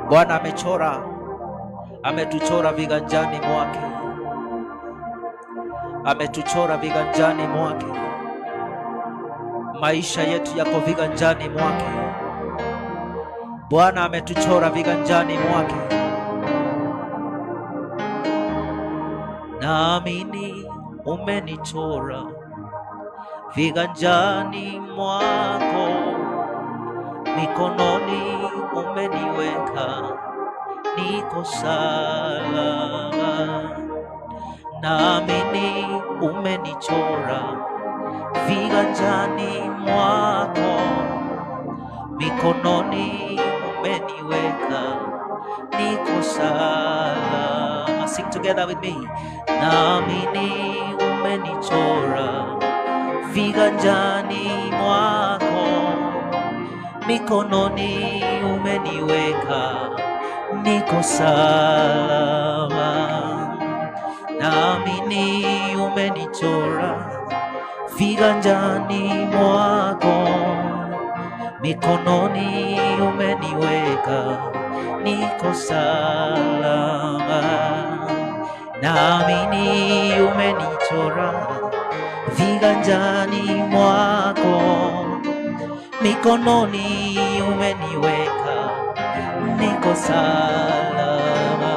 Bwana ametuchora viganjani mwake, ametuchora viganjani mwake. Maisha yetu yako viganjani mwake. Bwana ametuchora viganjani mwake. Naamini umenichora viganjani mwako, mikononi umeniweka, niko salama. Naamini umenichora viganjani mwako, mikononi umeniweka, niko salama. Sing together with me. Naamini umenichora viganjani mwako, mikononi umeniweka, niko salama. Naamini umenichora viganjani mwako, mikononi umeniweka, niko salama. Naamini umenichora viganjani mwako, mikononi umeniweka, niko salama.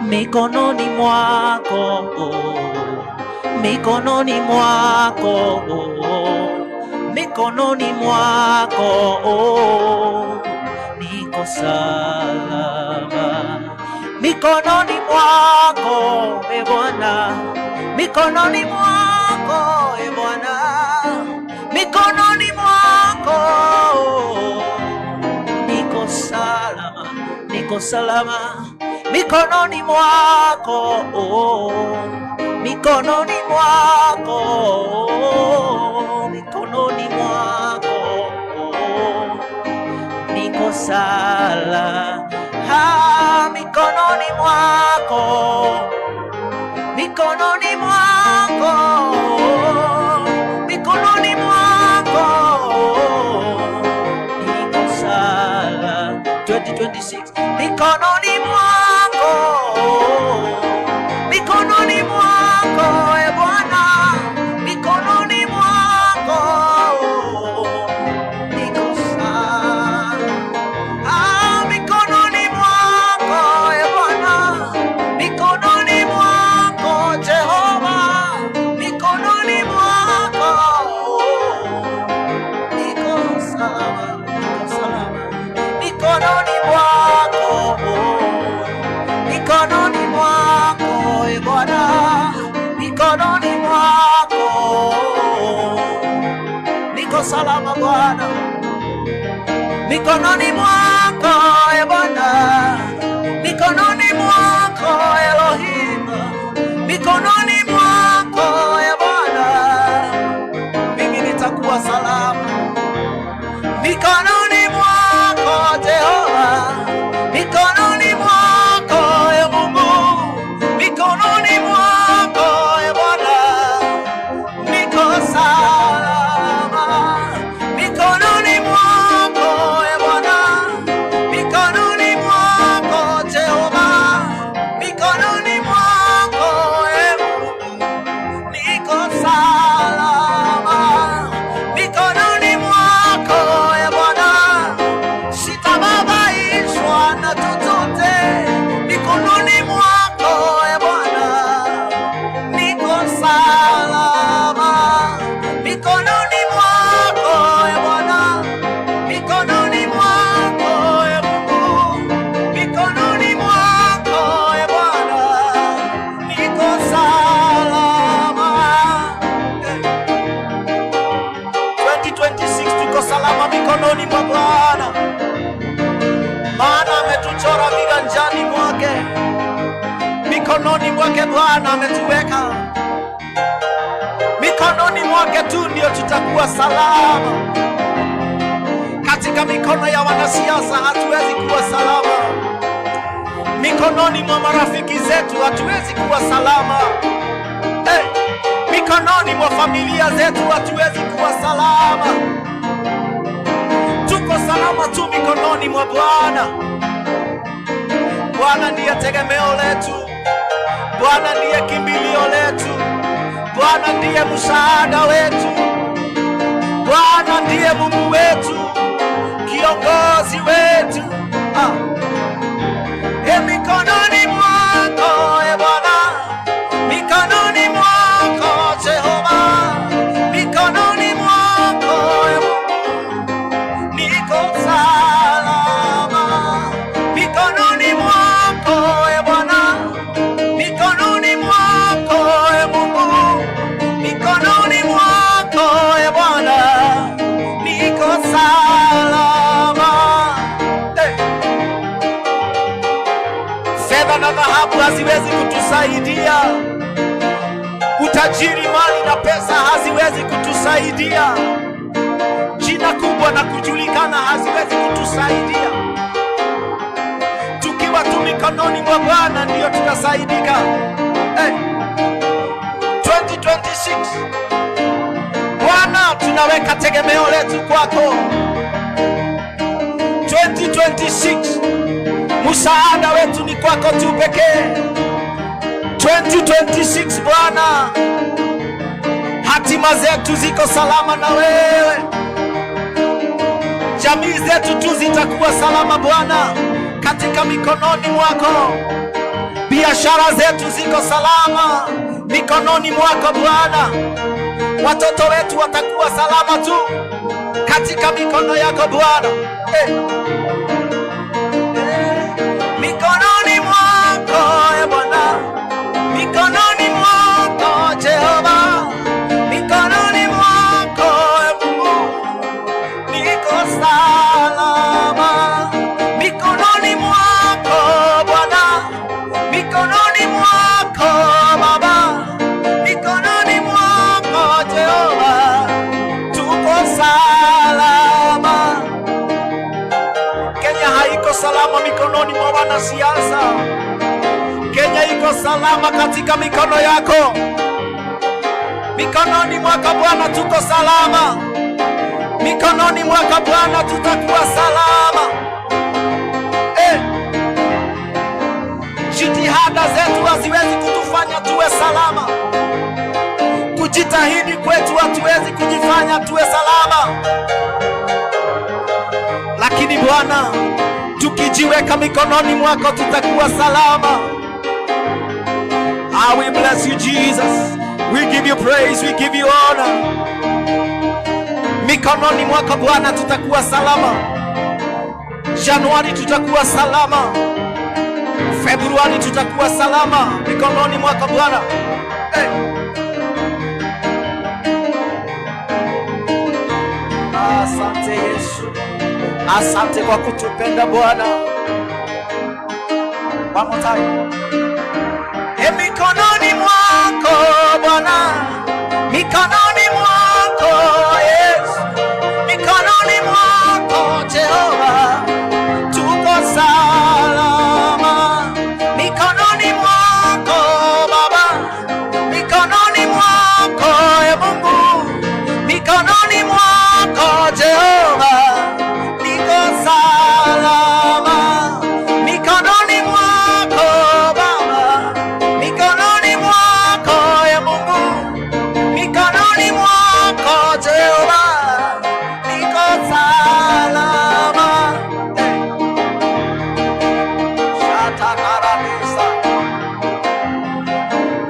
Mikononi mwako, mikononi mwako, mikononi mwako, niko salama. Mikononi mwako, e Bwana, mikononi mwako, e Bwana, mikononi mwako, niko salama, niko salama. Mikononi mwako, mikononi mwako, mikononi mwako, niko salama. Mikononi mwako, mikononi mwako, mikononi mwako, niko salama. 2026, mikononi mwako, mikononi mwako, e Bwana, mikononi mwako, niko salama. Mikononi mwako, e Bwana, mikononi mwako, Jehova, mikononi mwako, niko salama, niko salama. Mikononi mwako, mikononi mwako, e Bwana, mikononi mwako, niko salama Bwana. Mikononi mwako, e Bwana, mikononi mwako, Elohim, mikononi mwako, e Bwana, mimi nitakuwa salama. Mikononi mwako, Jehova, mikononi mwako, e Mungu, mikononi mwako, e Bwana, niko salama. Mikononi mwako, e Bwana, mikononi mwako, Jehova, mikononi mwako, e Mungu, niko salama. Mikononi mwako, e Bwana, sitababaishwa na chochote. Mikononi mwako, e Bwana, niko salama. Mikononi mwako, e Bwana, mikononi mwako, e Mungu, mikononi mwako, e Bwana, niko salama. 2026 tuko salama mikononi mwa Bwana, maana ametuchora viganjani mwake. Mikononi mwake Bwana ametuweka, mikononi mwake tu ndio tutakuwa salama. Katika mikono ya wanasiasa hatuwezi kuwa salama. Mikononi mwa marafiki zetu hatuwezi kuwa salama. Mikononi mwa familia zetu hatuwezi kuwa salama. Tuko salama tu mikononi mwa Bwana. Bwana ndiye tegemeo letu, Bwana ndiye kimbilio letu, Bwana ndiye msaada wetu, Bwana ndiye Mungu wetu, kiongozi wetu. Mikononi mwako e Bwana, mikononi mwako Jehova, mikononi mwako e Mungu, niko salama. Mikononi mwako e Bwana, mikononi mwako e Mungu, mikononi mwako e Bwana, niko salama. Fedha na dhahabu haziwezi kutusaidia, utajiri, mali na pesa haziwezi kutusaidia, jina kubwa na kujulikana haziwezi kutusaidia. Tukiwa tu mikononi mwa Bwana ndio tutasaidika. 2026 Bwana, tunaweka tegemeo letu kwako. 2026 msaada wetu ni kwako tu pekee. 2026 Bwana, hatima zetu ziko salama na wewe, jamii zetu tu zitakuwa salama Bwana katika mikononi mwako, biashara zetu ziko salama mikononi mwako Bwana, watoto wetu watakuwa salama tu katika mikono yako Bwana. Mikononi mwako e Bwana, mikononi mwako Jehova, mikononi mwako e Mungu, niko salama. Mikononi mwako Bwana, mikononi mwako Baba, mikononi mwako Jehova, tuko salama. Kenya haiko salama mikononi mwa wanasiasa. Kenya iko salama katika mikono yako. Mikononi mwako Bwana tuko salama. Mikononi mwako Bwana tutakuwa salama. Jitihada zetu haziwezi kutufanya tuwe salama. Kujitahidi kwetu hatuwezi kujifanya tuwe salama. Lakini Bwana, tukijiweka mikononi mwako tutakuwa salama. We bless you Jesus. We give you praise, we give you honor. Mikononi mwako Bwana tutakuwa salama. Januari tutakuwa salama. Februari tutakuwa salama mikononi mwako Bwana. Asante Yesu. Asante kwa kutupenda Bwana. One more time. Mikononi mwako Bwana, mikononi mwako Yesu, mikononi mwako Jehova, tuko salama. Mikononi mwako Baba, mikononi mwako Mungu, mikononi mwako Jehova, niko salama. Mikononi mwako Baba, mikononi mwako Mungu, mikononi mwako Jehova, niko salama.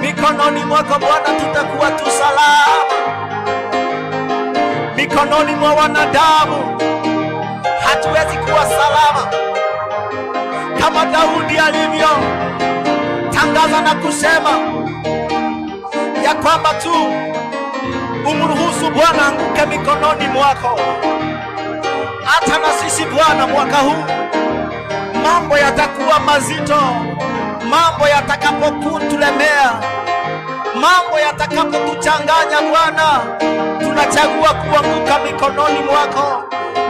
Mikononi mwako Bwana tutakuwa tu salama. Mikononi mwa wanadamu hatuwezi kuwa salama. Kama Daudi alivyo tangaza na kusema ya kwamba tu umruhusu Bwana anguke mikononi mwako. Hata na sisi Bwana, mwaka huu mambo yatakuwa mazito, mambo yatakapokutulemea, mambo yatakapokuchanganya Bwana, tunachagua kuanguka mikononi mwako,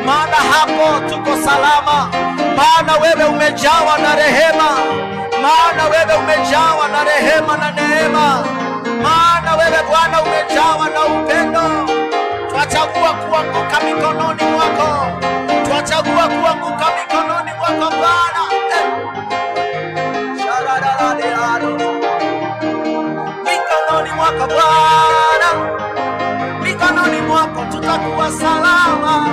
maana hapo tuko salama. Maana wewe umejawa na rehema, maana wewe umejawa na rehema na neema, maana wewe Bwana umejawa na upendo. Twachagua kuanguka mikononi mwako, twachagua kuanguka mikononi mwako Bwana. Bwana, mikononi mwako tutakuwa salama.